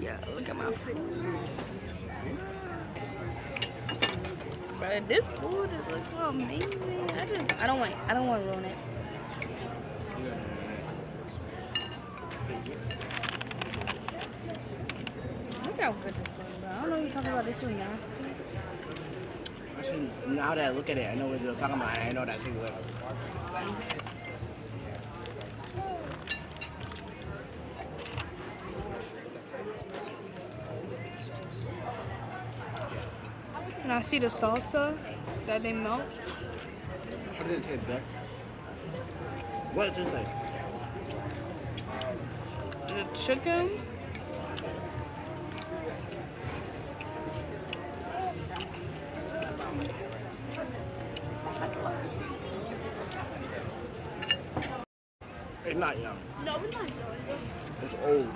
Yeah, look at my food. Bro, this food is looks so amazing. I don't want to ruin it. Look how good this looks, bro. I don't know what you're talking about. This is nasty. Actually, now that I look at it, I know what you're talking about. I know that too good. And I see the salsa that they melt. What does it taste like? What does it taste like? The chicken. It's not young. No, we're not doing It's old.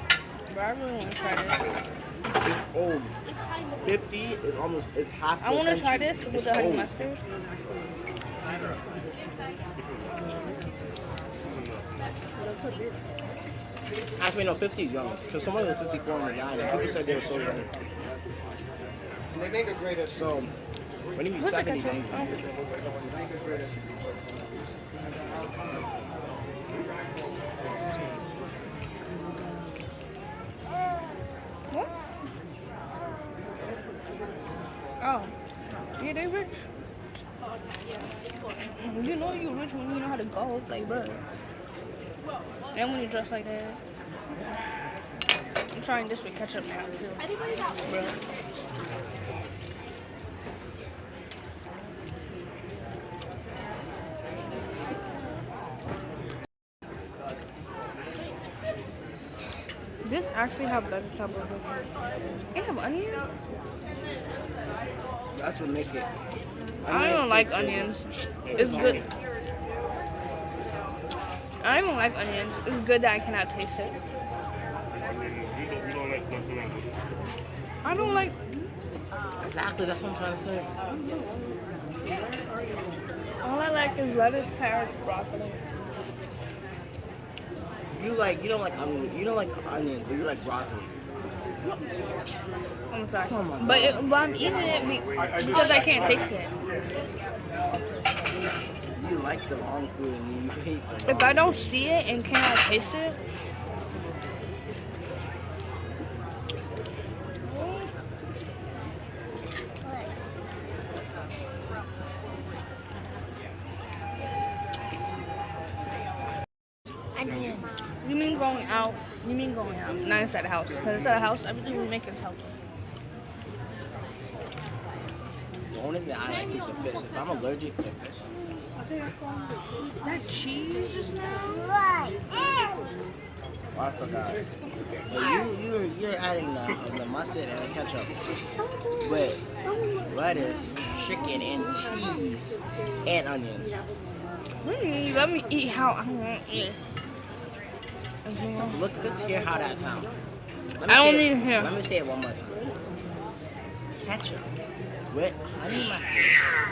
Bro, I really want to try this. It's old. 50 is almost, it's half I want to try century. this with It's the honey old. mustard. Actually, no, 50 is young. Because someone was 54 and 9, and people said they were so young. They make a greater. So, when he was What's the 70, ketchup? then What? Oh. Yeah, they rich. You know you rich when you know how to golf, like, bro. And when you dress like that. I'm trying this with ketchup now, too. Bro. This actually have vegetables in it. They have onions? that's what make it. I don't like onions. It's good. I don't even like onions. It's good that I cannot taste it. You don't like the I don't like. Exactly, that's what I'm trying to say. All I like is lettuce, carrots, broccoli. You don't like onion. You don't like onions, but you like broccoli. I'm sorry. Oh my But I'm eating it because I can't taste it. You like the wrong food and you hate the wrong If I don't see it and cannot taste it, you mean going out? You mean going out, not inside the house. Because inside the house, everything we make is healthy. The only thing I like is the fish. If I'm allergic to fish. That cheese just now? Oh, I forgot. But you're adding the mustard and the ketchup with lettuce, chicken, and cheese and onions. Let me eat how I want it. Let's hear how that sounds. I don't need to hear. Let me say it one more time. Ketchup with honey mustard.